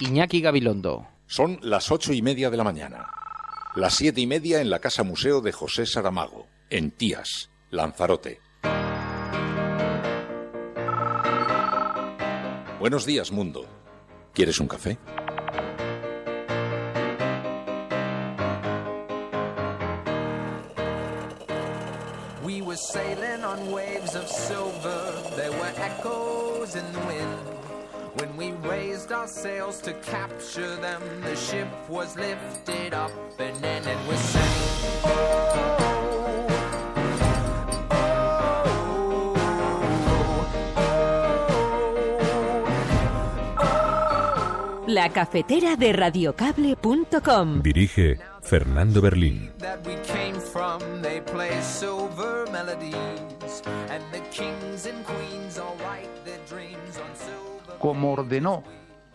Iñaki Gabilondo. Son las 8:30 de la mañana. Las 7:30 en la Casa Museo de José Saramago, en Tías, Lanzarote. Buenos días, mundo. ¿Quieres un café? We were sailing on waves of silver. There were echoes in the wind. When we raised our sails to capture them, the ship was lifted up and in and we sang. La cafetera de radiocable.com. Dirige Fernando Berlín. Como ordenó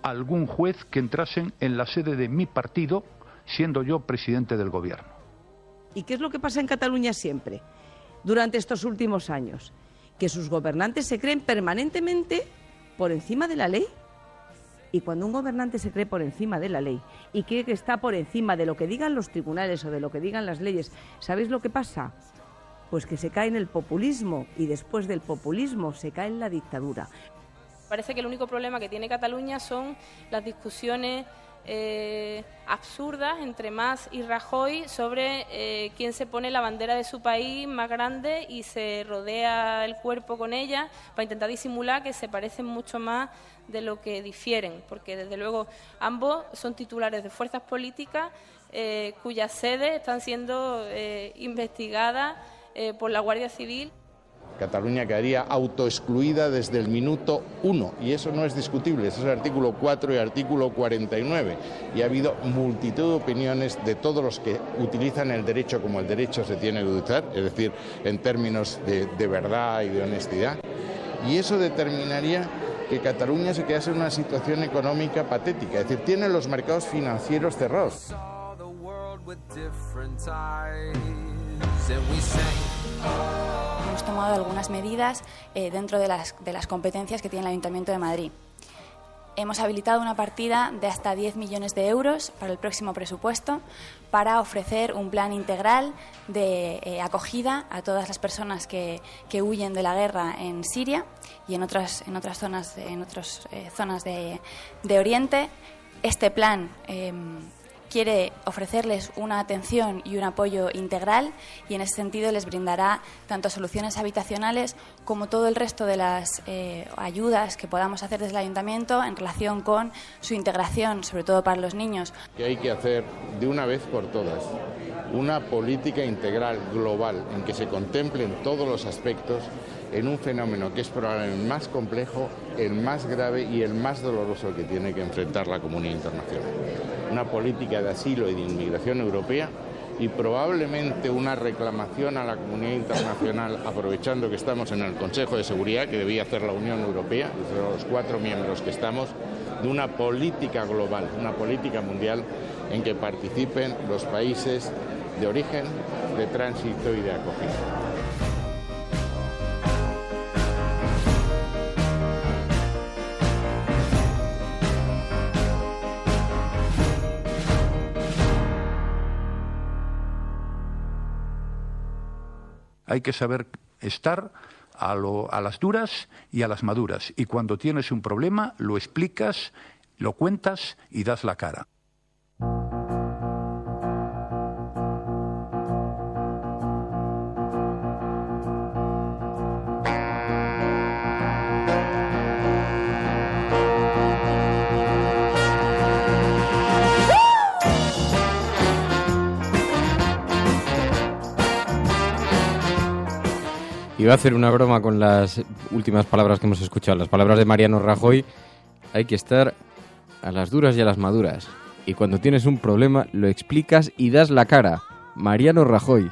algún juez que entrasen en la sede de mi partido, siendo yo presidente del gobierno. ¿Y qué es lo que pasa en Cataluña siempre, durante estos últimos años? Que sus gobernantes se creen permanentemente por encima de la ley. Y cuando un gobernante se cree por encima de la ley y cree que está por encima de lo que digan los tribunales o de lo que digan las leyes, ¿sabéis lo que pasa? Pues que se cae en el populismo y después del populismo se cae en la dictadura. Parece que el único problema que tiene Cataluña son las discusiones absurdas entre Mas y Rajoy sobre quién se pone la bandera de su país más grande y se rodea el cuerpo con ella para intentar disimular que se parecen mucho más de lo que difieren, porque desde luego ambos son titulares de fuerzas políticas cuyas sedes están siendo investigadas por la Guardia Civil. Cataluña quedaría autoexcluida desde el minuto 1 y eso no es discutible, eso es el artículo 4 y artículo 49 y ha habido multitud de opiniones de todos los que utilizan el derecho como el derecho se tiene que utilizar, es decir, en términos de verdad y de honestidad, y eso determinaría que Cataluña se quedase en una situación económica patética, es decir, tiene los mercados financieros cerrados. Hemos tomado algunas medidas dentro de las competencias que tiene el Ayuntamiento de Madrid. Hemos habilitado una partida de hasta 10 millones de euros para el próximo presupuesto para ofrecer un plan integral de acogida a todas las personas que huyen de la guerra en Siria y en otras zonas de Oriente. Este plan quiere ofrecerles una atención y un apoyo integral y en ese sentido les brindará tanto soluciones habitacionales como todo el resto de las ayudas que podamos hacer desde el Ayuntamiento en relación con su integración, sobre todo para los niños. Que hay que hacer de una vez por todas una política integral global en que se contemplen todos los aspectos en un fenómeno que es probablemente el más complejo, el más grave y el más doloroso que tiene que enfrentar la comunidad internacional. Una política de asilo y de inmigración europea y probablemente una reclamación a la comunidad internacional, aprovechando que estamos en el Consejo de Seguridad, que debía hacer la Unión Europea, desde los 4 miembros que estamos, de una política global, una política mundial en que participen los países de origen, de tránsito y de acogida. Hay que saber estar a las duras y a las maduras. Y cuando tienes un problema, lo explicas, lo cuentas y das la cara. Iba a hacer una broma con las últimas palabras que hemos escuchado, las palabras de Mariano Rajoy. Hay que estar a las duras y a las maduras. Y cuando tienes un problema, lo explicas y das la cara. Mariano Rajoy.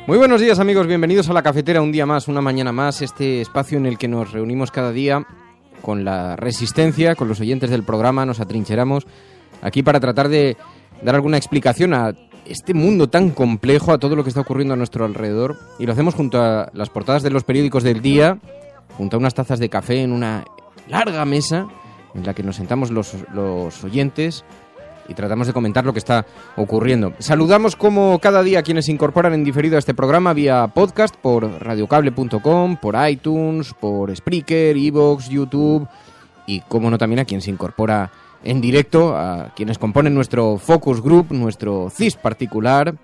Muy buenos días, amigos. Bienvenidos a La Cafetera, un día más, una mañana más. Este espacio en el que nos reunimos cada día con la resistencia, con los oyentes del programa. Nos atrincheramos aquí para tratar de dar alguna explicación a este mundo tan complejo, a todo lo que está ocurriendo a nuestro alrededor, y lo hacemos junto a las portadas de los periódicos del día, junto a unas tazas de café en una larga mesa en la que nos sentamos los oyentes y tratamos de comentar lo que está ocurriendo. Saludamos como cada día a quienes se incorporan en diferido a este programa vía podcast por radiocable.com, por iTunes, por Spreaker, iVoox, YouTube y, como no, también a quien se incorpora en directo, a quienes componen nuestro Focus Group, nuestro CIS particular.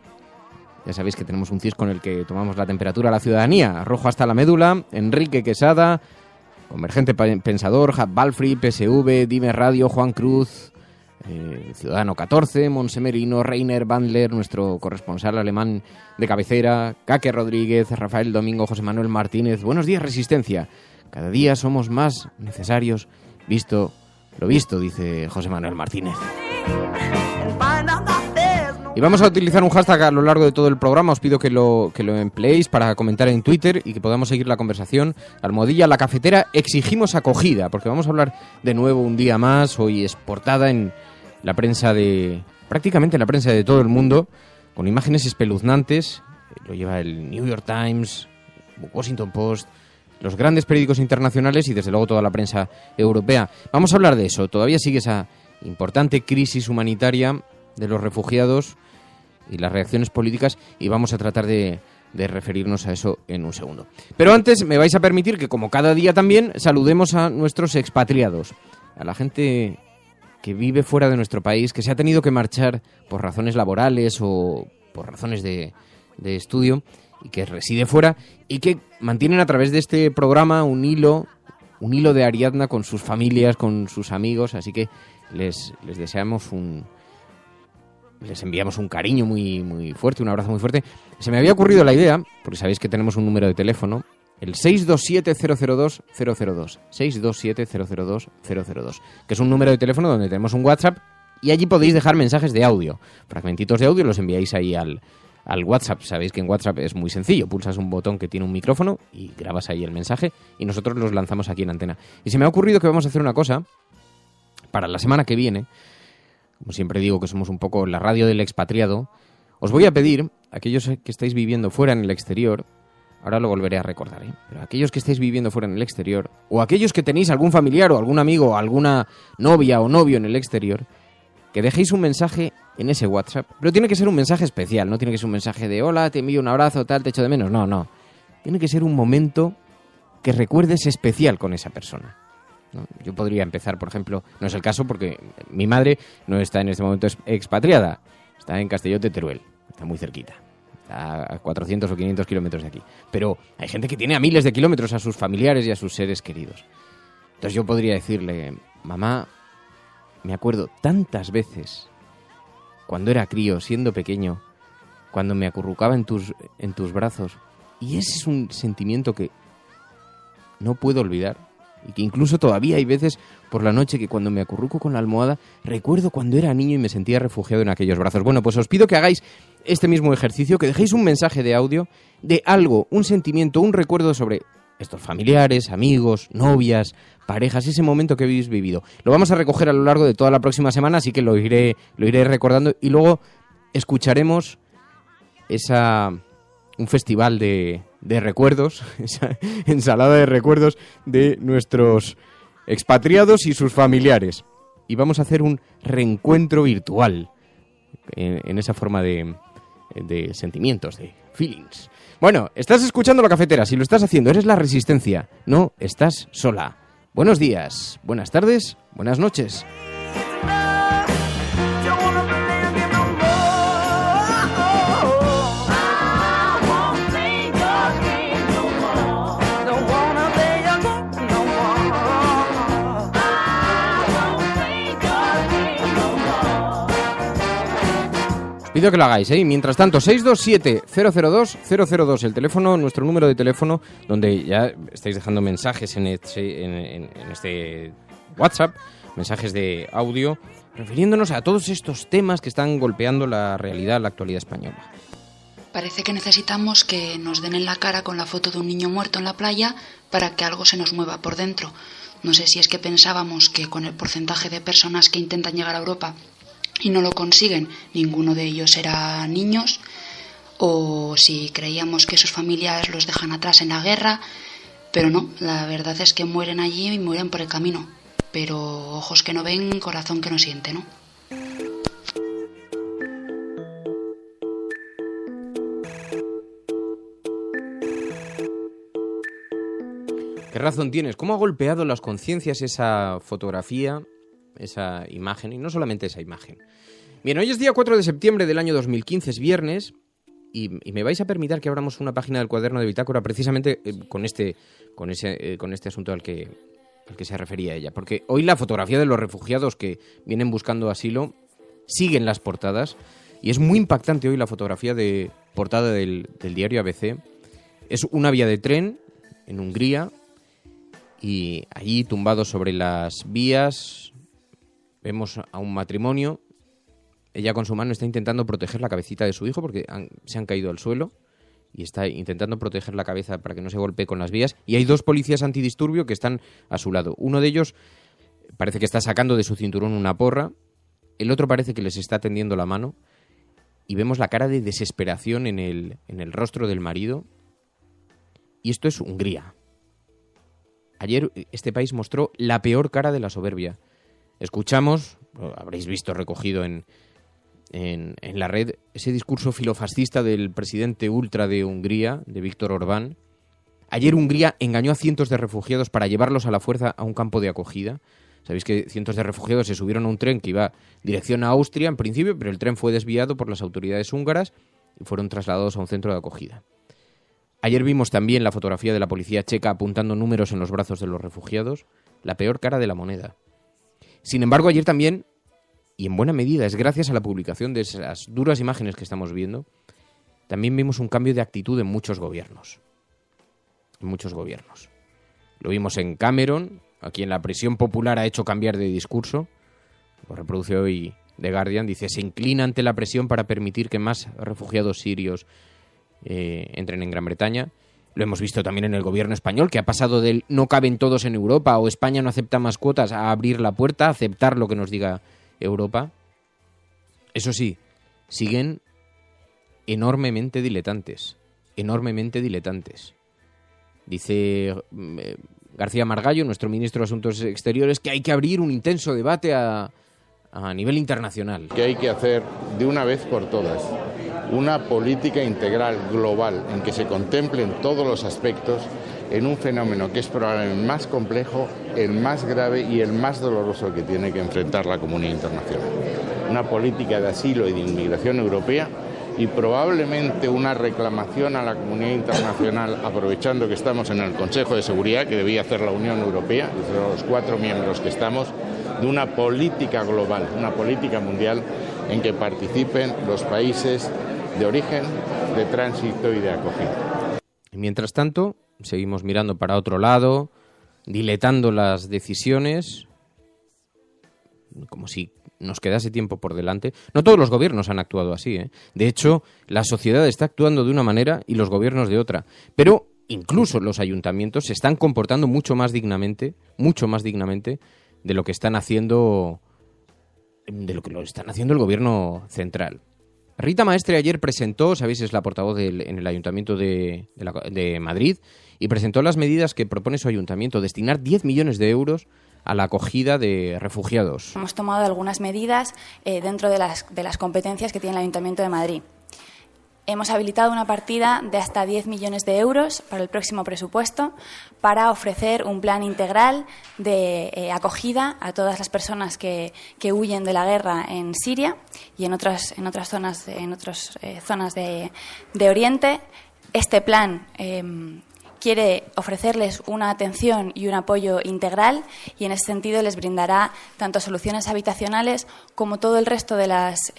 Ya sabéis que tenemos un CIS con el que tomamos la temperatura a la ciudadanía. Rojo hasta la médula, Enrique Quesada, Convergente Pensador, Jab Balfri, PSV, Dime Radio, Juan Cruz, Ciudadano 14, Monsemerino, Reiner Bandler, nuestro corresponsal alemán de cabecera, Kake Rodríguez, Rafael Domingo, José Manuel Martínez. Buenos días, Resistencia. Cada día somos más necesarios, visto lo visto, dice José Manuel Martínez. Y vamos a utilizar un hashtag a lo largo de todo el programa. Os pido que lo empleéis para comentar en Twitter y que podamos seguir la conversación. Almohadilla La Cafetera, exigimos acogida, porque vamos a hablar de nuevo un día más. Hoy es portada en la prensa prácticamente la prensa de todo el mundo, con imágenes espeluznantes. Lo lleva el New York Times, Washington Post, los grandes periódicos internacionales y desde luego toda la prensa europea. Vamos a hablar de eso. Todavía sigue esa importante crisis humanitaria de los refugiados y las reacciones políticas, y vamos a tratar de referirnos a eso en un segundo. Pero antes me vais a permitir que, como cada día también, saludemos a nuestros expatriados, a la gente que vive fuera de nuestro país, que se ha tenido que marchar por razones laborales o por razones de estudio y que reside fuera y que mantienen a través de este programa un hilo de Ariadna con sus familias, con sus amigos, así que les deseamos les enviamos un cariño muy, muy fuerte, un abrazo muy fuerte. Se me había ocurrido la idea, porque sabéis que tenemos un número de teléfono, el 627-002-002, 627-002-002, que es un número de teléfono donde tenemos un WhatsApp y allí podéis dejar mensajes de audio, fragmentitos de audio, los enviáis ahí al WhatsApp. Sabéis que en WhatsApp es muy sencillo, pulsas un botón que tiene un micrófono y grabas ahí el mensaje y nosotros los lanzamos aquí en antena. Y se me ha ocurrido que vamos a hacer una cosa para la semana que viene. Como siempre digo que somos un poco la radio del expatriado, os voy a pedir, aquellos que estáis viviendo fuera en el exterior, ahora lo volveré a recordar, pero aquellos que estáis viviendo fuera en el exterior, o aquellos que tenéis algún familiar o algún amigo o alguna novia o novio en el exterior, que dejéis un mensaje en ese WhatsApp. Pero tiene que ser un mensaje especial, no tiene que ser un mensaje de hola, te envío un abrazo, tal, te echo de menos. No. Tiene que ser un momento que recuerdes especial con esa persona, ¿no? Yo podría empezar, por ejemplo, no es el caso porque mi madre no está en este momento expatriada, está en Castelló de Teruel, está muy cerquita, está a 400 o 500 kilómetros de aquí. Pero hay gente que tiene a miles de kilómetros a sus familiares y a sus seres queridos. Entonces yo podría decirle, mamá, me acuerdo tantas veces cuando era crío, siendo pequeño, cuando me acurrucaba en tus brazos, y ese es un sentimiento que no puedo olvidar. Y que incluso todavía hay veces por la noche que cuando me acurruco con la almohada recuerdo cuando era niño y me sentía refugiado en aquellos brazos. Bueno, pues os pido que hagáis este mismo ejercicio, que dejéis un mensaje de audio de algo, un sentimiento, un recuerdo sobre estos familiares, amigos, novias, parejas, ese momento que habéis vivido. Lo vamos a recoger a lo largo de toda la próxima semana, así que lo iré recordando y luego escucharemos un festival de recuerdos, esa ensalada de recuerdos de nuestros expatriados y sus familiares. Y vamos a hacer un reencuentro virtual en esa forma de sentimientos, de feelings. Bueno, estás escuchando La Cafetera. Si lo estás haciendo, eres la Resistencia. No estás sola. Buenos días, buenas tardes, buenas noches. Pido que lo hagáis, ¿eh? Mientras tanto, 627-002-002, el teléfono, nuestro número de teléfono, donde ya estáis dejando mensajes en este WhatsApp, mensajes de audio, refiriéndonos a todos estos temas que están golpeando la realidad, la actualidad española. Parece que necesitamos que nos den en la cara con la foto de un niño muerto en la playa para que algo se nos mueva por dentro. No sé si es que pensábamos que con el porcentaje de personas que intentan llegar a Europa y no lo consiguen, ninguno de ellos era niños, o si creíamos que sus familias los dejan atrás en la guerra. Pero no, la verdad es que mueren allí y mueren por el camino. Pero ojos que no ven, corazón que no siente, ¿no? ¿Qué razón tienes? ¿Cómo ha golpeado las conciencias esa fotografía, esa imagen? Y no solamente esa imagen. Bien, hoy es día 4 de septiembre del año 2015, es viernes, y me vais a permitir que abramos una página del cuaderno de bitácora precisamente con este asunto al que se refería ella. Porque hoy la fotografía de los refugiados que vienen buscando asilo sigue en las portadas, y es muy impactante hoy la fotografía de portada del diario ABC. Es una vía de tren en Hungría, y allí, tumbados sobre las vías, vemos a un matrimonio. Ella con su mano está intentando proteger la cabecita de su hijo porque se han caído al suelo y está intentando proteger la cabeza para que no se golpee con las vías. Y hay dos policías antidisturbio que están a su lado. Uno de ellos parece que está sacando de su cinturón una porra, el otro parece que les está tendiendo la mano, y vemos la cara de desesperación en el rostro del marido. Y esto es Hungría. Ayer este país mostró la peor cara de la soberbia. Escuchamos, lo habréis visto recogido en la red, ese discurso filofascista del presidente ultra de Hungría, de Víctor Orbán. Ayer Hungría engañó a cientos de refugiados para llevarlos a la fuerza a un campo de acogida. Sabéis que cientos de refugiados se subieron a un tren que iba dirección a Austria en principio, pero el tren fue desviado por las autoridades húngaras y fueron trasladados a un centro de acogida. Ayer vimos también la fotografía de la policía checa apuntando números en los brazos de los refugiados, la peor cara de la moneda. Sin embargo, ayer también, y en buena medida es gracias a la publicación de esas duras imágenes que estamos viendo, también vimos un cambio de actitud en muchos gobiernos. En muchos gobiernos. Lo vimos en Cameron, a quien la presión popular ha hecho cambiar de discurso. Lo reproduce hoy The Guardian, dice: se inclina ante la presión para permitir que más refugiados sirios entren en Gran Bretaña. Lo hemos visto también en el gobierno español, que ha pasado del no caben todos en Europa o España no acepta más cuotas a abrir la puerta, a aceptar lo que nos diga Europa. Eso sí, siguen enormemente diletantes. Dice García Margallo, nuestro ministro de Asuntos Exteriores, que hay que abrir un intenso debate a nivel internacional. Que hay que hacer de una vez por todas una política integral global en que se contemplen todos los aspectos en un fenómeno que es probablemente el más complejo, el más grave y el más doloroso que tiene que enfrentar la comunidad internacional. Una política de asilo y de inmigración europea y probablemente una reclamación a la comunidad internacional, aprovechando que estamos en el Consejo de Seguridad, que debía hacer la Unión Europea, de los 4 miembros que estamos, de una política global, una política mundial en que participen los países de origen, de tránsito y de acogida. Mientras tanto, seguimos mirando para otro lado, diletando las decisiones, como si nos quedase tiempo por delante. No todos los gobiernos han actuado así, ¿eh? De hecho, la sociedad está actuando de una manera y los gobiernos de otra. Pero incluso los ayuntamientos se están comportando mucho más dignamente de lo que están haciendo, el gobierno central. Rita Maestre ayer presentó, sabéis, es la portavoz en el Ayuntamiento de Madrid, y presentó las medidas que propone su ayuntamiento: destinar 10 millones de euros a la acogida de refugiados. Hemos tomado algunas medidas dentro de las competencias que tiene el Ayuntamiento de Madrid. Hemos habilitado una partida de hasta 10 millones de euros para el próximo presupuesto para ofrecer un plan integral de acogida a todas las personas que huyen de la guerra en Siria y en otras zonas de Oriente. Este plan quiere ofrecerles una atención y un apoyo integral y en ese sentido les brindará tanto soluciones habitacionales como todo el resto de las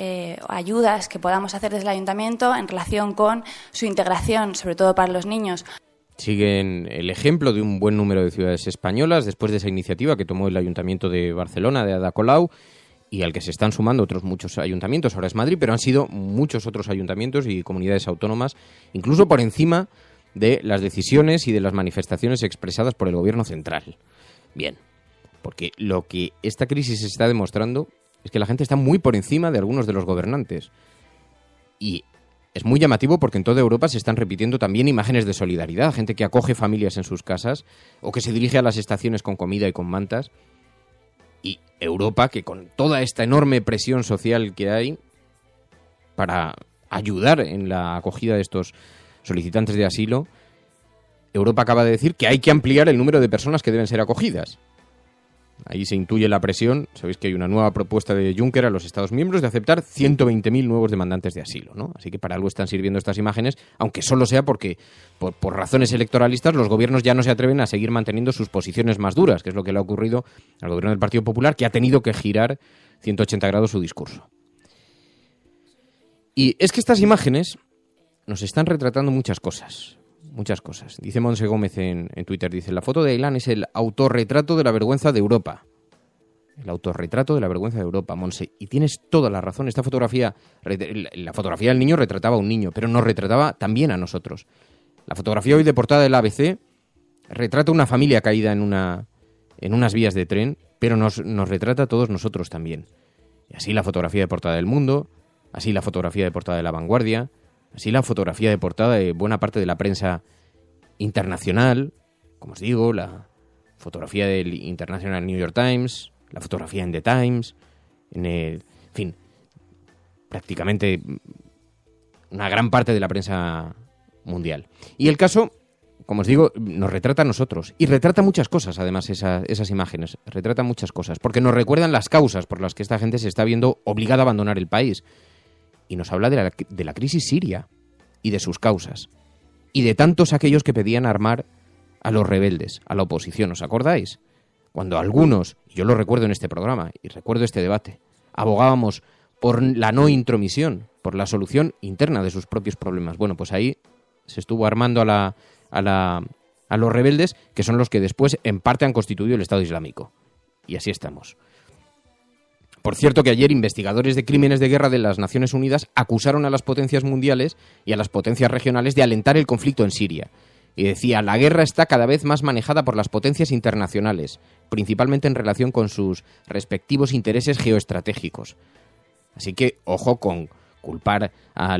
ayudas que podamos hacer desde el Ayuntamiento en relación con su integración, sobre todo para los niños. Siguen el ejemplo de un buen número de ciudades españolas después de esa iniciativa que tomó el Ayuntamiento de Barcelona, de Ada Colau, y al que se están sumando otros muchos ayuntamientos. Ahora es Madrid, pero han sido muchos otros ayuntamientos y comunidades autónomas, incluso por encima de las decisiones y de las manifestaciones expresadas por el gobierno central. Bien, porque lo que esta crisis está demostrando es que la gente está muy por encima de algunos de los gobernantes. Y es muy llamativo porque en toda Europa se están repitiendo también imágenes de solidaridad, gente que acoge familias en sus casas o que se dirige a las estaciones con comida y con mantas. Y Europa, que con toda esta enorme presión social que hay para ayudar en la acogida de estos solicitantes de asilo, Europa acaba de decir que hay que ampliar el número de personas que deben ser acogidas. Ahí se intuye la presión. Sabéis que hay una nueva propuesta de Juncker a los Estados miembros de aceptar 120.000 nuevos demandantes de asilo, ¿no? Así que para algo están sirviendo estas imágenes, aunque solo sea porque, por razones electoralistas, los gobiernos ya no se atreven a seguir manteniendo sus posiciones más duras, que es lo que le ha ocurrido al gobierno del Partido Popular, que ha tenido que girar 180 grados su discurso. Y es que estas imágenes nos están retratando muchas cosas. Muchas cosas. Dice Monse Gómez en Twitter, dice, la foto de Ailán es el autorretrato de la vergüenza de Europa. El autorretrato de la vergüenza de Europa, Monse. Y tienes toda la razón. Esta fotografía, la fotografía del niño retrataba a un niño, pero nos retrataba también a nosotros. La fotografía hoy de portada del ABC retrata una familia caída en unas vías de tren, pero nos retrata a todos nosotros también. Y así la fotografía de portada del Mundo, así la fotografía de portada de La Vanguardia, así la fotografía de portada de buena parte de la prensa internacional, como os digo, la fotografía del International New York Times, la fotografía en The Times, en fin, prácticamente una gran parte de la prensa mundial. Y el caso, como os digo, nos retrata a nosotros. Y retrata muchas cosas, además, esas imágenes. Retrata muchas cosas, porque nos recuerdan las causas por las que esta gente se está viendo obligada a abandonar el país. Y nos habla de la crisis siria y de sus causas. Y de tantos aquellos que pedían armar a los rebeldes, a la oposición. ¿Os acordáis? Cuando algunos, yo lo recuerdo en este programa y recuerdo este debate, abogábamos por la no intromisión, por la solución interna de sus propios problemas. Bueno, pues ahí se estuvo armando a los rebeldes, que son los que después en parte han constituido el Estado Islámico. Y así estamos. Por cierto que ayer investigadores de crímenes de guerra de las Naciones Unidas acusaron a las potencias mundiales y a las potencias regionales de alentar el conflicto en Siria. Y decía, la guerra está cada vez más manejada por las potencias internacionales, principalmente en relación con sus respectivos intereses geoestratégicos. Así que, ojo con culpar a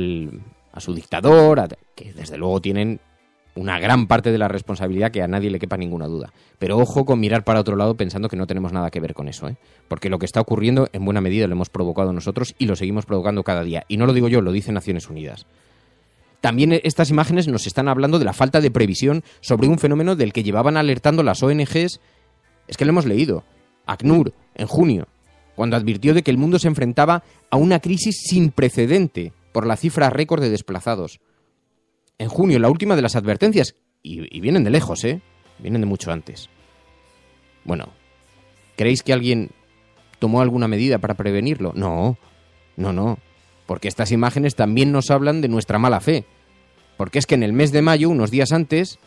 su dictador, que desde luego tienen una gran parte de la responsabilidad, que a nadie le quepa ninguna duda. Pero ojo con mirar para otro lado pensando que no tenemos nada que ver con eso, ¿eh? Porque lo que está ocurriendo en buena medida lo hemos provocado nosotros y lo seguimos provocando cada día. Y no lo digo yo, lo dice Naciones Unidas. También estas imágenes nos están hablando de la falta de previsión sobre un fenómeno del que llevaban alertando las ONGs. Es que lo hemos leído. ACNUR, en junio, cuando advirtió de que el mundo se enfrentaba a una crisis sin precedente por la cifra récord de desplazados. En junio, la última de las advertencias, y vienen de lejos, vienen de mucho antes. Bueno, ¿creéis que alguien tomó alguna medida para prevenirlo? No, porque estas imágenes también nos hablan de nuestra mala fe. Porque es que en el mes de mayo, unos días antes,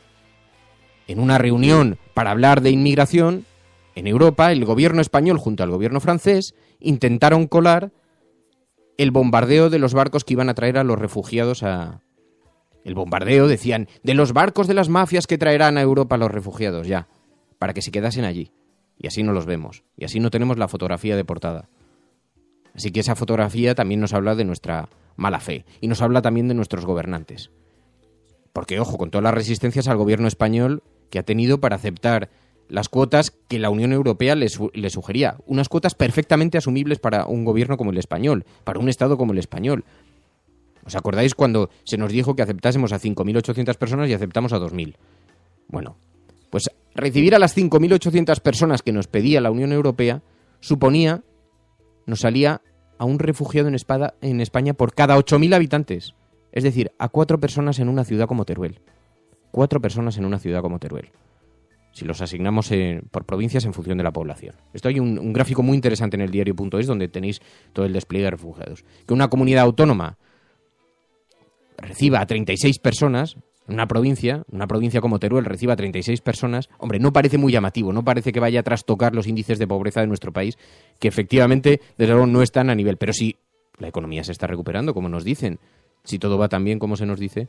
en una reunión para hablar de inmigración, en Europa, el gobierno español junto al gobierno francés intentaron colar el bombardeo de los barcos que iban a traer a los refugiados El bombardeo, decían, de los barcos de las mafias que traerán a Europa a los refugiados, ya, para que se quedasen allí. Y así no los vemos, y así no tenemos la fotografía de portada. Así que esa fotografía también nos habla de nuestra mala fe, y nos habla también de nuestros gobernantes. Porque, ojo, con todas las resistencias al gobierno español que ha tenido para aceptar las cuotas que la Unión Europea le sugería, unas cuotas perfectamente asumibles para un gobierno como el español, para un Estado como el español. ¿Os acordáis cuando se nos dijo que aceptásemos a 5.800 personas y aceptamos a 2.000? Bueno, pues recibir a las 5.800 personas que nos pedía la Unión Europea nos salía a un refugiado en España por cada 8.000 habitantes. Es decir, a 4 personas en una ciudad como Teruel. 4 personas en una ciudad como Teruel. Si los asignamos por provincias en función de la población. Esto hay un gráfico muy interesante en el diario.es donde tenéis todo el despliegue de refugiados. Que una comunidad autónoma reciba a 36 personas, una provincia como Teruel reciba a 36 personas, hombre, no parece muy llamativo, no parece que vaya a trastocar los índices de pobreza de nuestro país, que efectivamente, desde luego, no están a nivel. Pero si la economía se está recuperando, como nos dicen, si todo va tan bien como se nos dice,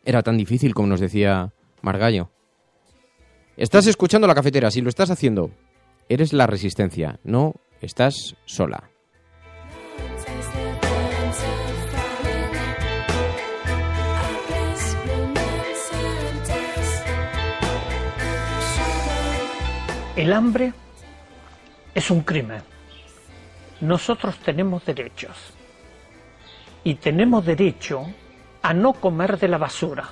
era tan difícil como nos decía Margallo. Estás escuchando La Cafetera, si lo estás haciendo, eres la resistencia, no estás sola. El hambre es un crimen. Nosotros tenemos derechos. Y tenemos derecho a no comer de la basura.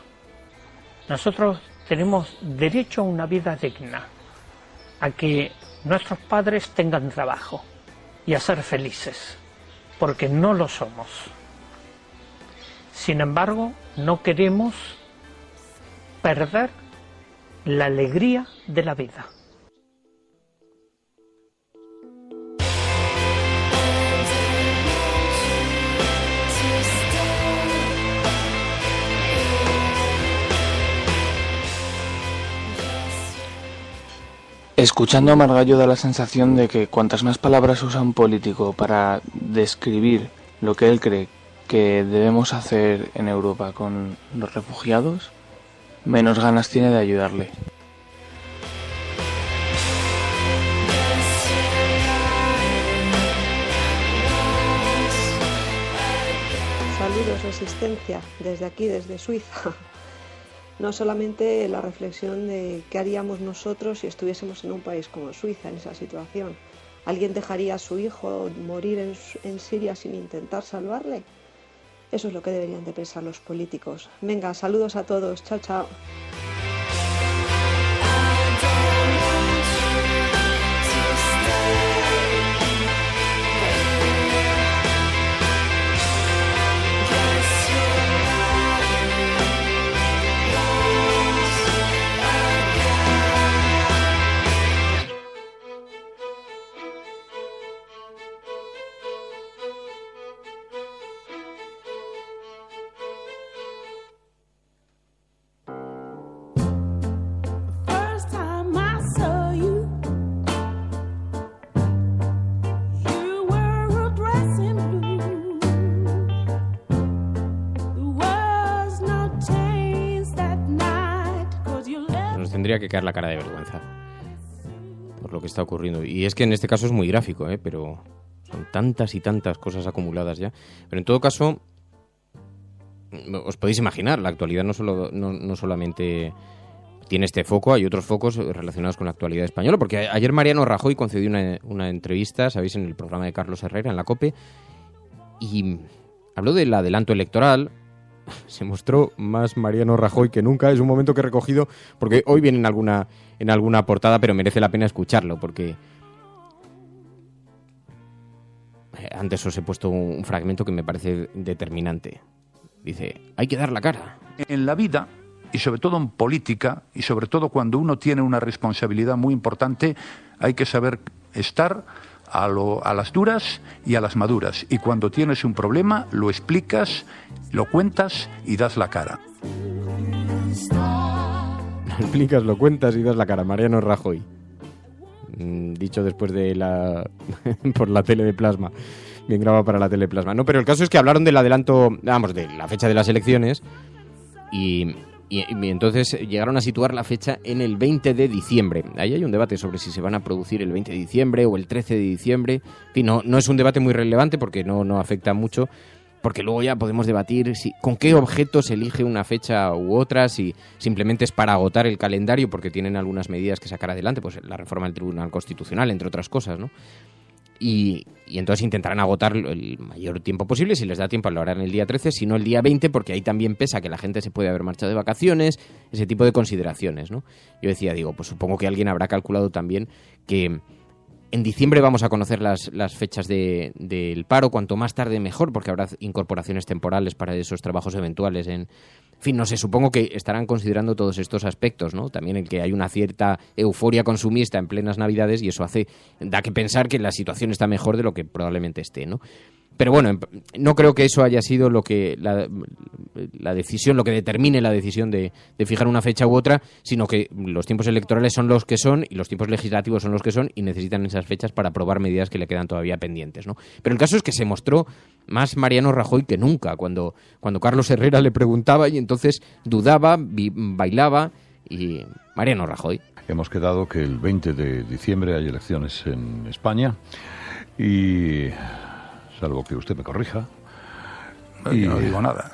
Nosotros tenemos derecho a una vida digna, a que nuestros padres tengan trabajo y a ser felices, porque no lo somos. Sin embargo, no queremos perder la alegría de la vida. Escuchando a Margallo da la sensación de que cuantas más palabras usa un político para describir lo que él cree que debemos hacer en Europa con los refugiados, menos ganas tiene de ayudarle. Saludos, Resistencia, desde aquí, desde Suiza. No solamente la reflexión de qué haríamos nosotros si estuviésemos en un país como Suiza, en esa situación. ¿Alguien dejaría a su hijo morir en Siria sin intentar salvarle? Eso es lo que deberían de pensar los políticos. Venga, saludos a todos. Chao, chao. Tendría que caer la cara de vergüenza por lo que está ocurriendo. Y es que en este caso es muy gráfico, pero son tantas y tantas cosas acumuladas ya. Pero en todo caso, os podéis imaginar, la actualidad no solamente tiene este foco, hay otros focos relacionados con la actualidad española, porque ayer Mariano Rajoy concedió una entrevista, sabéis, en el programa de Carlos Herrera, en la COPE, y habló del adelanto electoral. Se mostró más Mariano Rajoy que nunca. Es un momento que he recogido porque hoy viene en alguna portada, pero merece la pena escucharlo porque antes os he puesto un fragmento que me parece determinante. Dice, hay que dar la cara. En la vida, y sobre todo en política, y sobre todo cuando uno tiene una responsabilidad muy importante, hay que saber estar a las duras y a las maduras. Y cuando tienes un problema, lo explicas, lo cuentas y das la cara. Lo explicas, lo cuentas y das la cara. Mariano Rajoy. Dicho después de por la tele de plasma. Bien grabado para la tele de plasma. No, pero el caso es que hablaron del adelanto, de la fecha de las elecciones y entonces llegaron a situar la fecha en el 20 de diciembre. Ahí hay un debate sobre si se van a producir el 20 de diciembre o el 13 de diciembre. En fin, no es un debate muy relevante porque no afecta mucho, porque luego ya podemos debatir con qué objeto se elige una fecha u otra, si simplemente es para agotar el calendario porque tienen algunas medidas que sacar adelante, pues la reforma del Tribunal Constitucional, entre otras cosas, ¿no? Y entonces intentarán agotar el mayor tiempo posible. Si les da tiempo lo harán el día 13, si no el día 20, porque ahí también pesa que la gente se puede haber marchado de vacaciones, ese tipo de consideraciones, ¿no? Yo decía, pues supongo que alguien habrá calculado también que en diciembre vamos a conocer las fechas del paro, cuanto más tarde mejor, porque habrá incorporaciones temporales para esos trabajos eventuales en fin, no sé, supongo que estarán considerando todos estos aspectos, ¿no? También el que hay una cierta euforia consumista en plenas Navidades y eso da que pensar que la situación está mejor de lo que probablemente esté, ¿no? Pero bueno, no creo que eso haya sido lo que la decisión, lo que determine la decisión de fijar una fecha u otra, sino que los tiempos electorales son los que son y los tiempos legislativos son los que son y necesitan esas fechas para aprobar medidas que le quedan todavía pendientes, ¿no? Pero el caso es que se mostró más Mariano Rajoy que nunca cuando Carlos Herrera le preguntaba y entonces dudaba, bailaba y Mariano Rajoy. Hemos quedado que el 20 de diciembre hay elecciones en España y... salvo que usted me corrija. Yo no digo nada.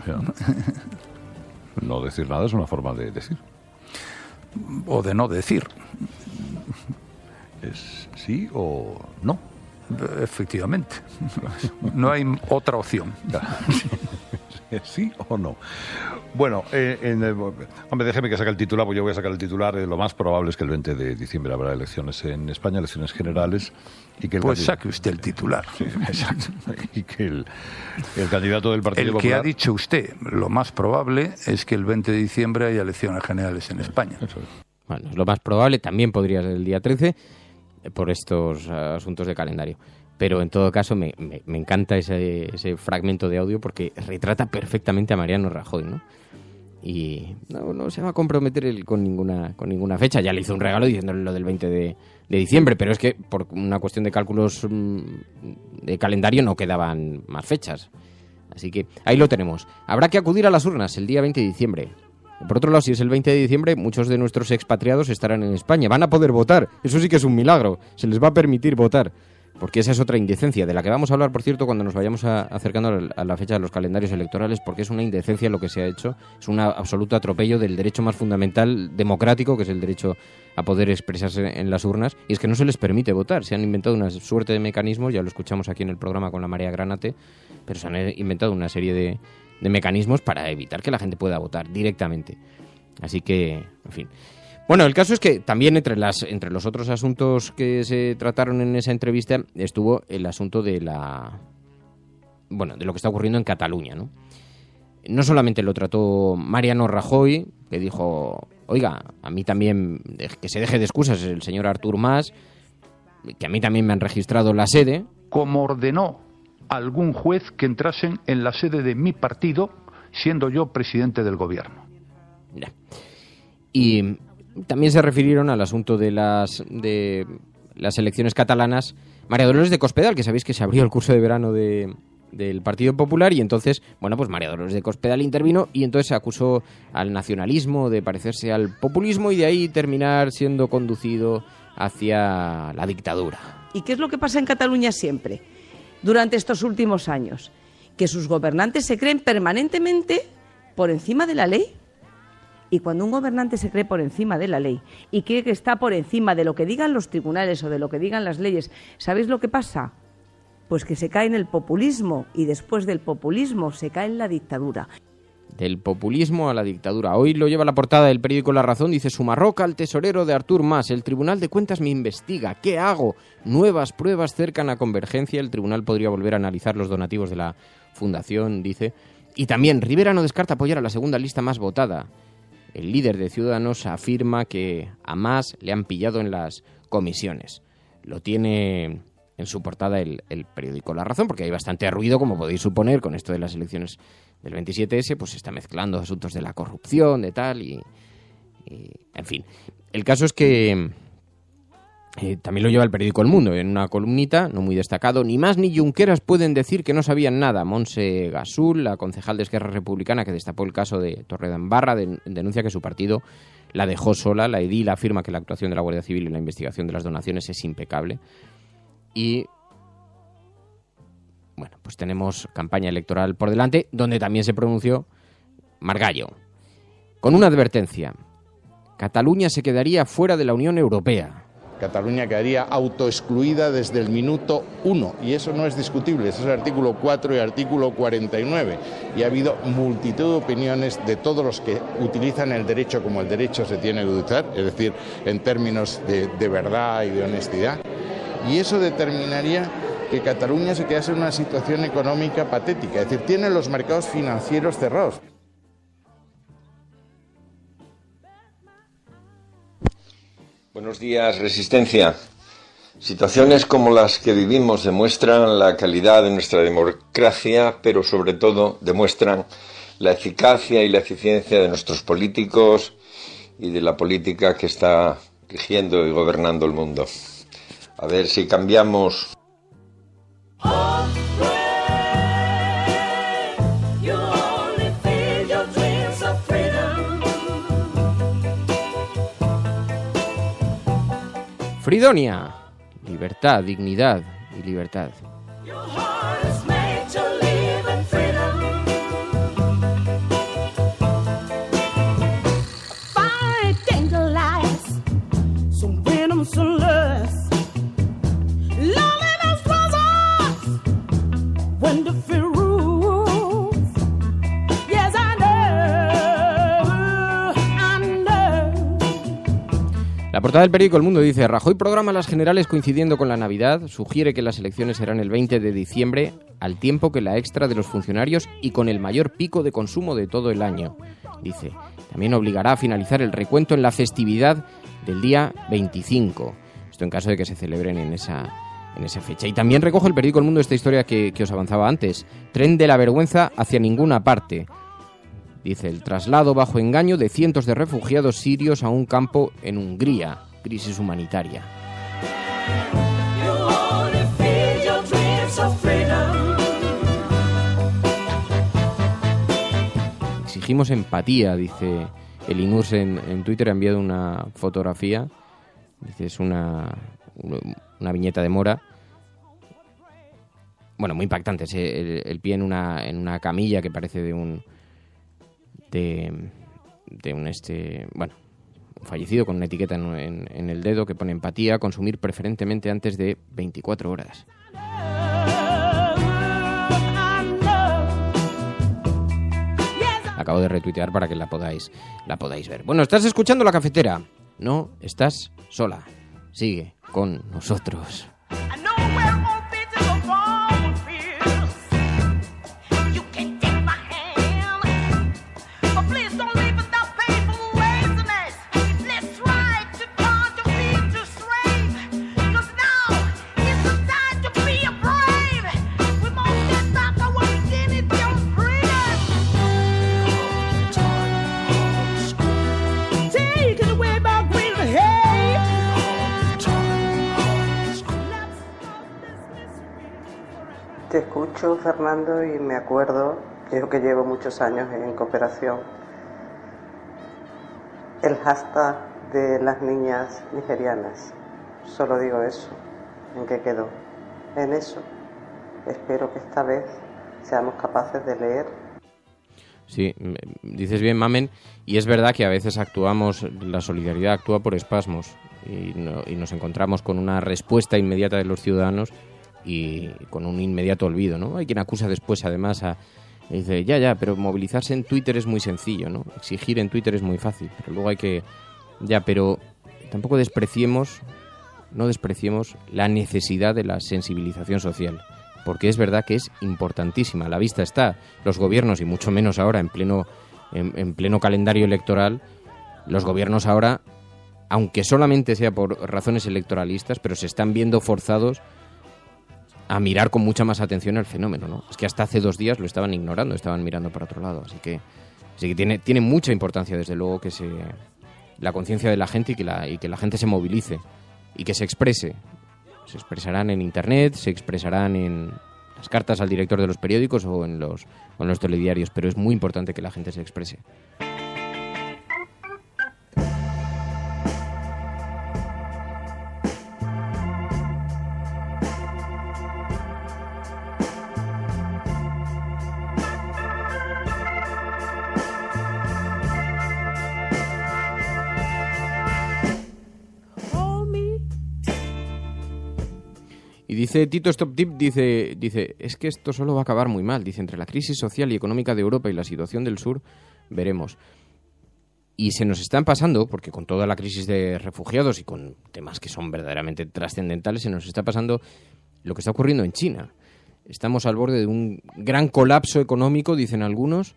No decir nada es una forma de decir. O de no decir. ¿Es sí o no? Efectivamente. No hay otra opción. ¿Sí o no? Bueno, hombre, déjeme que saque el titular, pues yo voy a sacar el titular. Lo más probable es que el 20 de diciembre habrá elecciones en España, elecciones generales. Y que pues saque usted el titular. Sí, exacto. Y que el candidato del Partido Popular... El que ha dicho usted, lo más probable es que el 20 de diciembre haya elecciones generales en España. Eso es. Bueno, es lo más probable, también podría ser el día 13, por estos asuntos de calendario. Pero en todo caso me encanta ese fragmento de audio porque retrata perfectamente a Mariano Rajoy, ¿no? Y no se va a comprometer con ninguna fecha. Ya le hizo un regalo diciéndole lo del 20 de diciembre, pero es que por una cuestión de cálculos de calendario no quedaban más fechas. Así que ahí lo tenemos. Habrá que acudir a las urnas el día 20 de diciembre. Por otro lado, si es el 20 de diciembre, muchos de nuestros expatriados estarán en España. Van a poder votar. Eso sí que es un milagro. Se les va a permitir votar. Porque esa es otra indecencia, de la que vamos a hablar, por cierto, cuando nos vayamos acercando a la fecha de los calendarios electorales, porque es una indecencia lo que se ha hecho. Es un absoluto atropello del derecho más fundamental democrático, que es el derecho a poder expresarse en las urnas, y es que no se les permite votar. Se han inventado una suerte de mecanismos, ya lo escuchamos aquí en el programa con la Marea Granate, pero se han inventado una serie de mecanismos para evitar que la gente pueda votar directamente. Así que, en fin... Bueno, el caso es que también entre los otros asuntos que se trataron en esa entrevista estuvo el asunto de lo que está ocurriendo en Cataluña, ¿no? No solamente lo trató Mariano Rajoy, que dijo, oiga, a mí también, que se deje de excusas el señor Artur Mas, que a mí también me han registrado la sede. Como ordenó algún juez que entrasen en la sede de mi partido, siendo yo presidente del gobierno. Ya. Y... también se refirieron al asunto de las elecciones catalanas. María Dolores de Cospedal, que sabéis que se abrió el curso de verano del Partido Popular, y entonces, bueno, pues María Dolores de Cospedal intervino y entonces se acusó al nacionalismo de parecerse al populismo y de ahí terminar siendo conducido hacia la dictadura. ¿Y qué es lo que pasa en Cataluña siempre, durante estos últimos años? Que sus gobernantes se creen permanentemente por encima de la ley. Y cuando un gobernante se cree por encima de la ley y cree que está por encima de lo que digan los tribunales o de lo que digan las leyes, ¿sabéis lo que pasa? Pues que se cae en el populismo y después del populismo se cae en la dictadura. Del populismo a la dictadura. Hoy lo lleva la portada del periódico La Razón, dice: Sumarroca al tesorero de Artur Mas. El Tribunal de Cuentas me investiga. ¿Qué hago? Nuevas pruebas cercan a convergencia. El tribunal podría volver a analizar los donativos de la fundación, dice. Y también Rivera no descarta apoyar a la segunda lista más votada. El líder de Ciudadanos afirma que a Mas le han pillado en las comisiones. Lo tiene en su portada el periódico La Razón, porque hay bastante ruido, como podéis suponer, con esto de las elecciones del 27S, pues se está mezclando asuntos de la corrupción, de tal, y en fin. El caso es que también lo lleva el periódico El Mundo, en una columnita, no muy destacado. Ni Mas ni Junqueras pueden decir que no sabían nada. Montse Gasul, la concejal de Esquerra Republicana que destapó el caso de Torredembarra, denuncia que su partido la dejó sola. La edil afirma que la actuación de la Guardia Civil y la investigación de las donaciones es impecable. Y bueno, pues tenemos campaña electoral por delante, donde también se pronunció Margallo, con una advertencia: Cataluña se quedaría fuera de la Unión Europea. Cataluña quedaría autoexcluida desde el minuto 1, y eso no es discutible, ese es el artículo 4 y el artículo 49, y ha habido multitud de opiniones de todos los que utilizan el derecho como el derecho se tiene que utilizar, es decir, en términos de verdad y de honestidad, y eso determinaría que Cataluña se quedase en una situación económica patética, es decir, tiene los mercados financieros cerrados. Buenos días, Resistencia. Situaciones como las que vivimos demuestran la calidad de nuestra democracia, pero sobre todo demuestran la eficacia y la eficiencia de nuestros políticos y de la política que está rigiendo y gobernando el mundo. A ver si cambiamos. Fridonia, libertad, dignidad y libertad. Some venom, some lust. La portada del periódico El Mundo dice: Rajoy programa las generales coincidiendo con la Navidad, sugiere que las elecciones serán el 20 de diciembre, al tiempo que la extra de los funcionarios y con el mayor pico de consumo de todo el año. Dice, también obligará a finalizar el recuento en la festividad del día 25. Esto en caso de que se celebren en esa fecha. Y también recoge el periódico El Mundo esta historia que os avanzaba antes. Tren de la vergüenza hacia ninguna parte. Dice, el traslado bajo engaño de cientos de refugiados sirios a un campo en Hungría. Crisis humanitaria. Exigimos empatía, dice el INUS en Twitter, ha enviado una fotografía. Dice, es una viñeta de Mora. Bueno, muy impactante. El pie en una camilla que parece de un fallecido con una etiqueta en el dedo que pone empatía, consumir preferentemente antes de 24 horas. Acabo de retuitear para que la podáis ver. Bueno, estás escuchando La Cafetera. No estás sola. Sigue con nosotros. Te escucho, Fernando, y me acuerdo, yo que llevo muchos años en cooperación, el hashtag de las niñas nigerianas. Solo digo eso. ¿En qué quedó? En eso. Espero que esta vez seamos capaces de leer. Sí, dices bien, Mamen, y es verdad que a veces la solidaridad actúa por espasmos y nos encontramos con una respuesta inmediata de los ciudadanos y con un inmediato olvido, ¿no? Hay quien acusa después, además, dice, pero movilizarse en Twitter es muy sencillo, ¿no? Exigir en Twitter es muy fácil, pero luego hay que... pero tampoco despreciemos la necesidad de la sensibilización social, porque es verdad que es importantísima. A la vista está, los gobiernos, y mucho menos ahora, en pleno calendario electoral, los gobiernos ahora, aunque solamente sea por razones electoralistas, pero se están viendo forzados a mirar con mucha más atención el fenómeno, ¿no? Es que hasta hace 2 días lo estaban ignorando, estaban mirando para otro lado. Así que tiene mucha importancia, desde luego, que la conciencia de la gente y que la gente se movilice y que se exprese. Se expresarán en Internet, se expresarán en las cartas al director de los periódicos o en los telediarios, pero es muy importante que la gente se exprese. Y dice Tito Stop Tip, dice, es que esto solo va a acabar muy mal. Dice, entre la crisis social y económica de Europa y la situación del sur, veremos. Y se nos están pasando, porque con toda la crisis de refugiados y con temas que son verdaderamente trascendentales, se nos está pasando lo que está ocurriendo en China. Estamos al borde de un gran colapso económico, dicen algunos,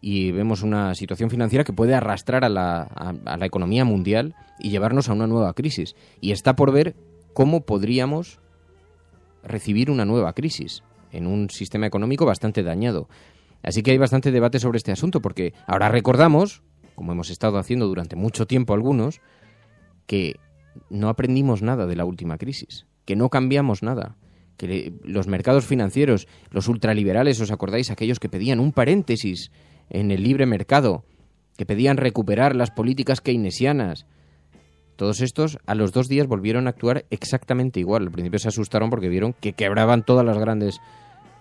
y vemos una situación financiera que puede arrastrar a la economía mundial y llevarnos a una nueva crisis. Y está por ver cómo podríamos recibir una nueva crisis en un sistema económico bastante dañado. Así que hay bastante debate sobre este asunto, porque ahora recordamos, como hemos estado haciendo durante mucho tiempo algunos, que no aprendimos nada de la última crisis, que no cambiamos nada, que los mercados financieros, los ultraliberales, ¿os acordáis? Aquellos que pedían un paréntesis en el libre mercado, que pedían recuperar las políticas keynesianas. Todos estos, a los 2 días, volvieron a actuar exactamente igual. Al principio se asustaron porque vieron que quebraban todas las grandes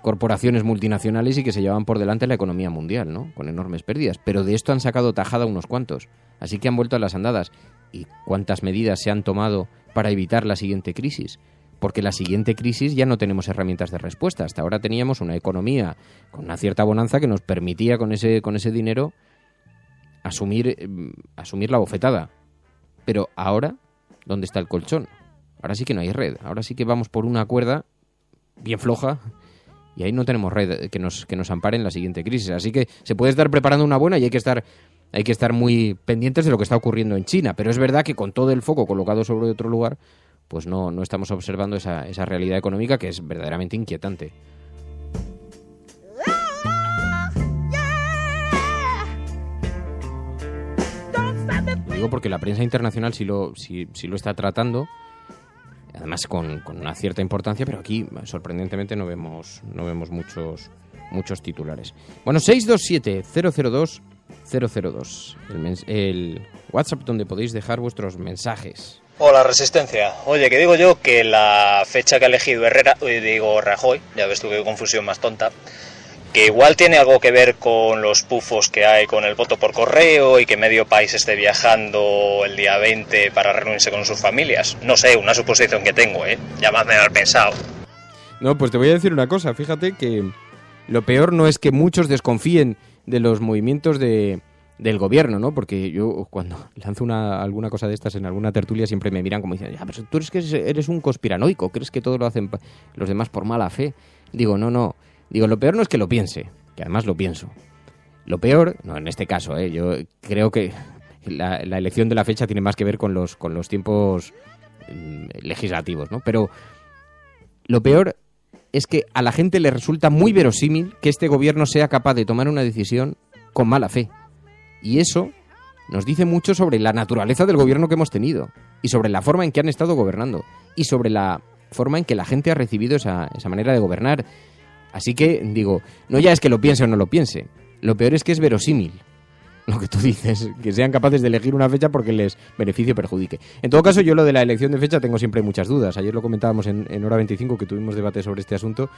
corporaciones multinacionales y que se llevaban por delante la economía mundial, ¿no? Con enormes pérdidas. Pero de esto han sacado tajada unos cuantos. Así que han vuelto a las andadas. ¿Y cuántas medidas se han tomado para evitar la siguiente crisis? Porque la siguiente crisis ya no tenemos herramientas de respuesta. Hasta ahora teníamos una economía con una cierta bonanza que nos permitía con ese dinero asumir la bofetada. Pero ahora dónde está el colchón. Ahora sí que no hay red, ahora sí que vamos por una cuerda bien floja y ahí no tenemos red que nos ampare en la siguiente crisis. Así que se puede estar preparando una buena y hay que estar muy pendientes de lo que está ocurriendo en China. Pero es verdad que con todo el foco colocado sobre otro lugar, pues no estamos observando esa realidad económica que es verdaderamente inquietante. Lo digo porque la prensa internacional sí lo está tratando, además con una cierta importancia, pero aquí sorprendentemente no vemos muchos titulares. Bueno, 627-002-002, el WhatsApp donde podéis dejar vuestros mensajes. Hola, Resistencia. Oye, que digo yo que la fecha que ha elegido Rajoy, ya ves tú qué confusión más tonta, que igual tiene algo que ver con los pufos que hay con el voto por correo y que medio país esté viajando el día 20 para reunirse con sus familias. No sé, una suposición que tengo, llamadme mal pensado. No, pues te voy a decir una cosa, fíjate que lo peor no es que muchos desconfíen de los movimientos del gobierno, ¿no? Porque yo cuando lanzo alguna cosa de estas en alguna tertulia siempre me miran como diciendo, pero tú eres un conspiranoico, ¿crees que todo lo hacen los demás por mala fe? Digo, no. Digo, lo peor no es que lo piense, que además lo pienso. Lo peor, no en este caso, yo creo que la elección de la fecha tiene más que ver con los tiempos legislativos, ¿no? Pero lo peor es que a la gente le resulta muy verosímil que este gobierno sea capaz de tomar una decisión con mala fe. Y eso nos dice mucho sobre la naturaleza del gobierno que hemos tenido y sobre la forma en que han estado gobernando y sobre la forma en que la gente ha recibido esa manera de gobernar. Así que, digo, no ya es que lo piense o no lo piense, lo peor es que es verosímil lo que tú dices, que sean capaces de elegir una fecha porque les beneficie o perjudique. En todo caso, yo lo de la elección de fecha tengo siempre muchas dudas. Ayer lo comentábamos en Hora 25, que tuvimos debate sobre este asunto,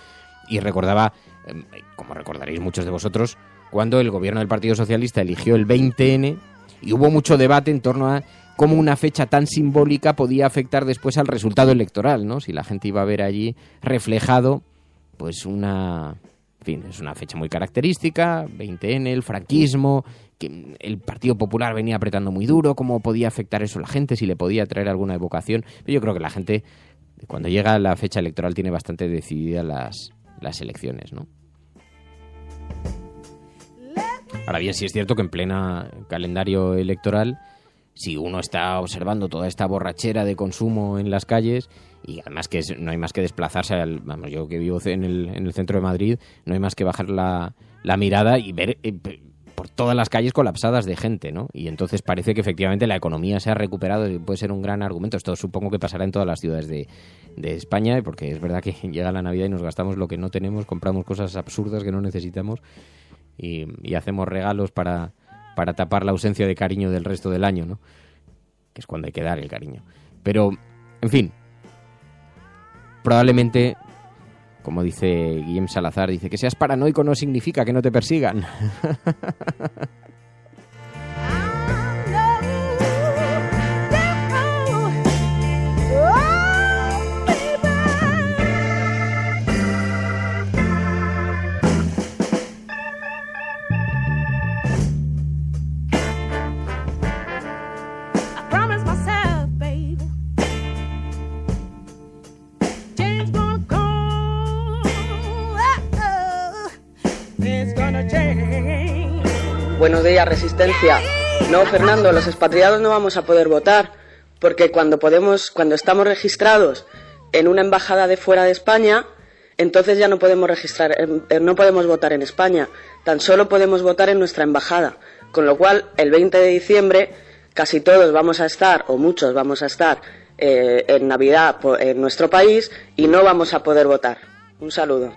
y recordaba, como recordaréis muchos de vosotros, cuando el gobierno del Partido Socialista eligió el 20N, y hubo mucho debate en torno a cómo una fecha tan simbólica podía afectar después al resultado electoral, ¿no? Si la gente iba a ver allí reflejado pues es una fecha muy característica, 20N, el franquismo, que el Partido Popular venía apretando muy duro, cómo podía afectar eso a la gente, si le podía traer alguna evocación. Pero yo creo que la gente, cuando llega la fecha electoral, tiene bastante decididas las elecciones, ¿no? Ahora bien, sí es cierto que en plena calendario electoral, si uno está observando toda esta borrachera de consumo en las calles, y además que no hay más que desplazarse, yo que vivo en el centro de Madrid, no hay más que bajar la mirada y ver por todas las calles colapsadas de gente, ¿no? Y entonces parece que efectivamente la economía se ha recuperado y puede ser un gran argumento. Esto supongo que pasará en todas las ciudades de España, porque es verdad que llega la Navidad y nos gastamos lo que no tenemos, compramos cosas absurdas que no necesitamos y hacemos regalos para tapar la ausencia de cariño del resto del año, ¿no? Que es cuando hay que dar el cariño. Pero, en fin, probablemente, como dice Guillem Salazar, dice que seas paranoico no significa que no te persigan. Buenos días, Resistencia. No, Fernando, los expatriados no vamos a poder votar, porque cuando estamos registrados en una embajada de fuera de España, entonces ya no podemos no podemos votar en España, tan solo podemos votar en nuestra embajada, con lo cual el 20 de diciembre casi todos vamos a estar, o muchos vamos a estar en Navidad en nuestro país y no vamos a poder votar. Un saludo.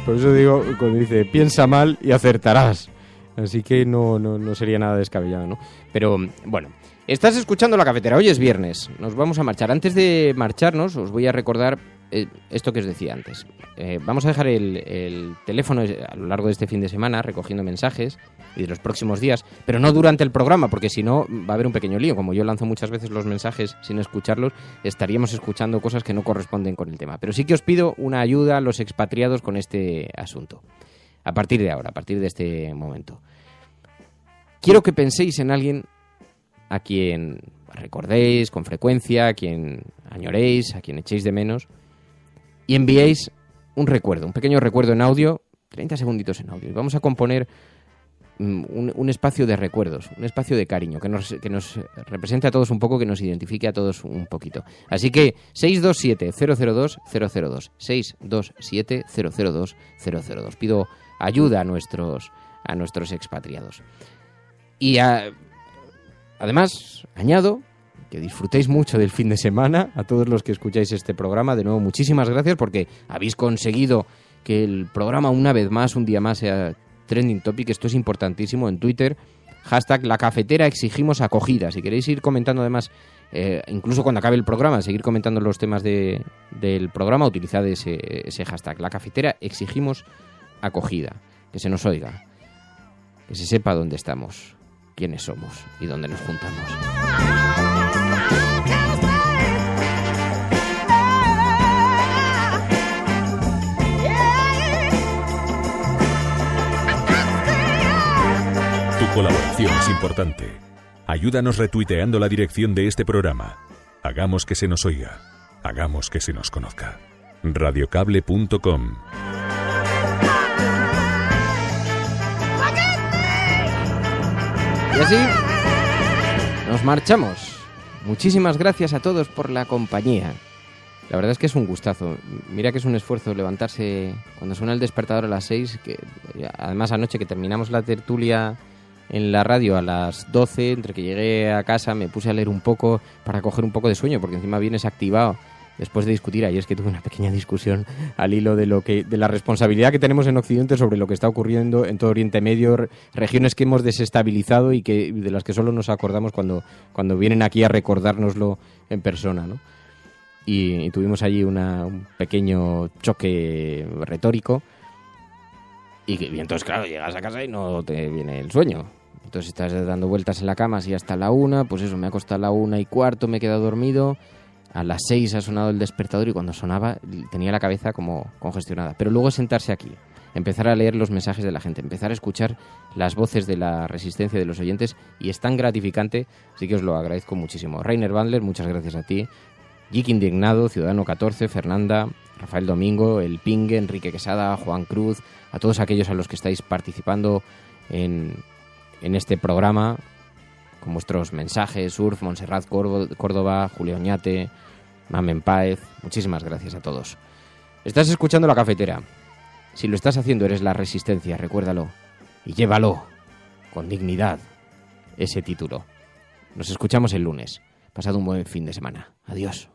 Por eso digo, cuando dice, piensa mal y acertarás. Así que no sería nada descabellado, ¿no? Pero, bueno, estás escuchando La Cafetera. Hoy es viernes. Nos vamos a marchar. Antes de marcharnos, os voy a recordar esto que os decía antes. Vamos a dejar el teléfono a lo largo de este fin de semana recogiendo mensajes y de los próximos días, pero no durante el programa, porque si no va a haber un pequeño lío. Como yo lanzo muchas veces los mensajes sin escucharlos, estaríamos escuchando cosas que no corresponden con el tema. Pero sí que os pido una ayuda a los expatriados con este asunto. A partir de ahora, a partir de este momento. Quiero que penséis en alguien a quien recordéis con frecuencia, a quien añoréis, a quien echéis de menos, y enviéis un recuerdo, un pequeño recuerdo en audio, 30 segunditos en audio. Y vamos a componer un espacio de recuerdos, un espacio de cariño, que nos represente a todos un poco, que nos identifique a todos un poquito. Así que 627-002-002, 627-002-002. Pido ayuda a nuestros expatriados. Y además, añado que disfrutéis mucho del fin de semana, a todos los que escucháis este programa. De nuevo, muchísimas gracias porque habéis conseguido que el programa una vez más, un día más, sea trending topic. Esto es importantísimo. En Twitter, hashtag La Cafetera exigimos acogida. Si queréis ir comentando además, incluso cuando acabe el programa, seguir comentando los temas del programa, utilizad ese hashtag. La Cafetera exigimos acogida. Que se nos oiga. Que se sepa dónde estamos, quiénes somos y dónde nos juntamos. Tu colaboración es importante. Ayúdanos retuiteando la dirección de este programa. Hagamos que se nos oiga. Hagamos que se nos conozca. Radiocable.com. Y así nos marchamos. Muchísimas gracias a todos por la compañía. La verdad es que es un gustazo. Mira que es un esfuerzo levantarse cuando suena el despertador a las 6, que además anoche que terminamos la tertulia en la radio a las 12, entre que llegué a casa me puse a leer un poco para coger un poco de sueño, porque encima vienes activado después de discutir. Ayer es que tuve una pequeña discusión al hilo de la responsabilidad que tenemos en Occidente sobre lo que está ocurriendo en todo Oriente Medio, regiones que hemos desestabilizado y de las que solo nos acordamos cuando vienen aquí a recordárnoslo en persona, ¿no? Y tuvimos allí un pequeño choque retórico y entonces, claro, llegas a casa y no te viene el sueño. Entonces estás dando vueltas en la cama así hasta la 1, pues eso, me he acostado a la 1:15, me he quedado dormido. A las 6 ha sonado el despertador y cuando sonaba tenía la cabeza como congestionada. Pero luego sentarse aquí, empezar a leer los mensajes de la gente, empezar a escuchar las voces de la resistencia de los oyentes, y es tan gratificante, así que os lo agradezco muchísimo. Rainer Bandler, muchas gracias a ti. Jik Indignado, Ciudadano 14, Fernanda, Rafael Domingo, El Pingue, Enrique Quesada, Juan Cruz, a todos aquellos a los que estáis participando en este programa, con vuestros mensajes, Urf, Montserrat Córdoba, Julio Oñate, Mamen Páez, muchísimas gracias a todos. Estás escuchando La Cafetera. Si lo estás haciendo, eres la resistencia, recuérdalo. Y llévalo con dignidad, ese título. Nos escuchamos el lunes. Pasad un buen fin de semana. Adiós.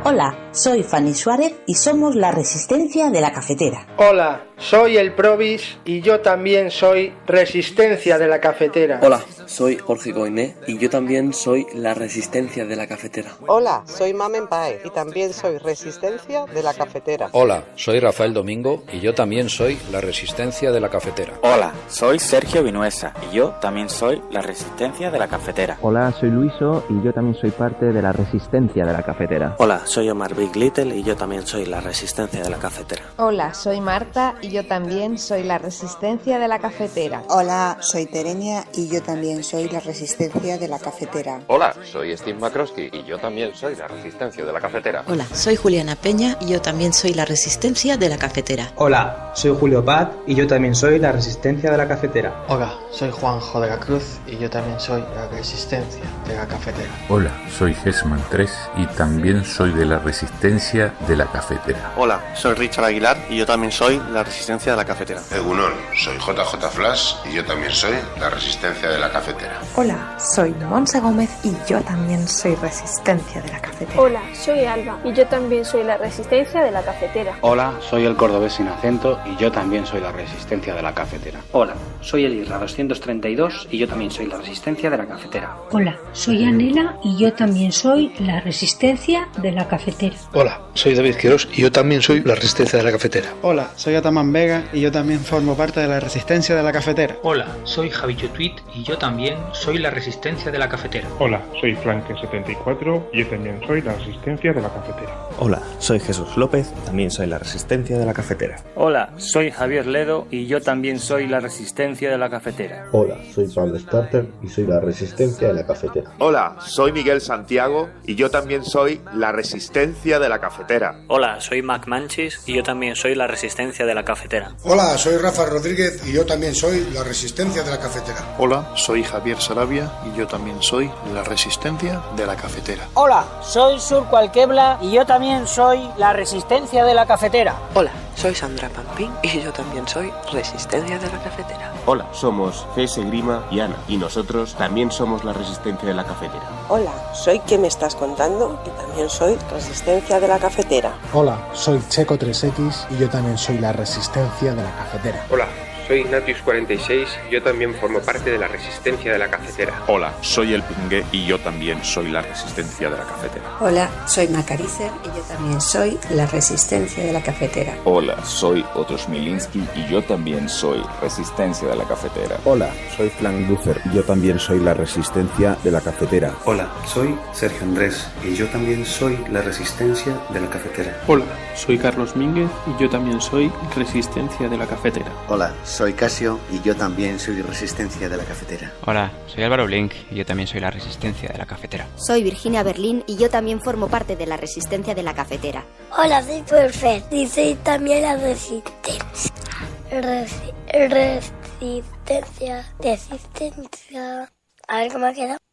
Hola, soy Fanny Suárez y somos la Resistencia de la Cafetera. Hola, soy el Provis y yo también soy Resistencia de la Cafetera. Hola, soy Jorge Goiné y yo también soy la Resistencia de la Cafetera. Hola, soy Mamen Páez y también soy Resistencia de la Cafetera. Hola, soy Rafael Domingo y yo también soy la Resistencia de la Cafetera. Hola, soy Sergio Vinuesa y yo también soy la Resistencia de la Cafetera. Hola, soy Luiso y yo también soy parte de la Resistencia de la Cafetera. Hola, soy Omar Big Little y yo también soy la Resistencia de la Cafetera. Hola, soy Marta y yo también soy la Resistencia de la Cafetera. Hola, soy Terenia y yo también soy la Resistencia de la Cafetera. Hola, soy Steve McCroskey y yo también soy la Resistencia de la Cafetera. Hola, soy Juliana Peña y yo también soy la Resistencia de la Cafetera. Hola, soy Julio Paz y yo también soy la Resistencia de la Cafetera. Hola, soy Juanjo de la Cruz y yo también soy la Resistencia de la Cafetera. Hola, soy Gesman 3 y también soy de la Resistencia de la Cafetera. Hola, soy Richard Aguilar y yo también soy la Resistencia de la Cafetera. Egunon, soy JJ Flash y yo también soy la Resistencia de la Cafetera. Hola, soy Monse Gómez y yo también soy Resistencia de la Cafetera. Hola, soy Alba y yo también soy la Resistencia de la Cafetera. Hola, soy el cordobés sin acento y yo también soy la Resistencia de la Cafetera. Hola, soy el Irra 232 y yo también soy la Resistencia de la Cafetera. Hola, soy Anela y yo también soy la Resistencia de la Cafetera. Hola, soy David Quirós y yo también soy la resistencia de la cafetera. Hola, soy Ataman Vega y yo también formo parte de la resistencia de la cafetera. Hola, soy Javicho Tweet y yo también soy la resistencia de la cafetera. Hola, soy Frank74 y yo también soy la resistencia de la cafetera. Hola, soy Jesús López, también soy la resistencia de la cafetera. Hola, soy Javier Ledo y yo también soy la resistencia de la cafetera. Hola, soy Pablo Starter y soy la resistencia de la cafetera. Hola, soy Miguel Santiago y yo también soy la resistencia de la cafetera. Hola, soy Mac Manchis y yo también soy la resistencia de la cafetera. Hola, soy Rafa Rodríguez y yo también soy la resistencia de la cafetera. Hola, soy Javier Sarabia y yo también soy la resistencia de la cafetera. Hola, soy Surco Alquebla y yo también soy la resistencia de la cafetera. Hola, soy Sandra Pampín y yo también soy resistencia de la cafetera. Hola, somos CS Grima y Ana y nosotros también somos la resistencia de la cafetera. Hola, soy ¿Qué me estás contando? Y también soy resistencia de la cafetera. Hola, soy Checo3X y yo también soy la resistencia de la cafetera. Hola, soy Ignatius46 y yo también formo parte de la resistencia de la cafetera. Hola, soy El Pingue y yo también soy la resistencia de la cafetera. Hola, soy Macaricer y yo también soy la resistencia de la cafetera. Hola, soy Otto Smilinski y yo también soy resistencia de la cafetera. Hola, soy Frank Lucer y yo también soy la resistencia de la cafetera. Hola, soy Sergio Andrés y yo también soy la resistencia de la cafetera. Hola, soy Carlos Mínguez y yo también soy resistencia de la cafetera. Hola, soy Casio y yo también soy resistencia de la cafetera. Hola, soy Álvaro Blink y yo también soy la resistencia de la cafetera. Soy Virginia Berlín y yo también formo parte de la resistencia de la cafetera. Hola, soy Perfect y soy también la resistencia. Resistencia. A ver cómo ha quedado.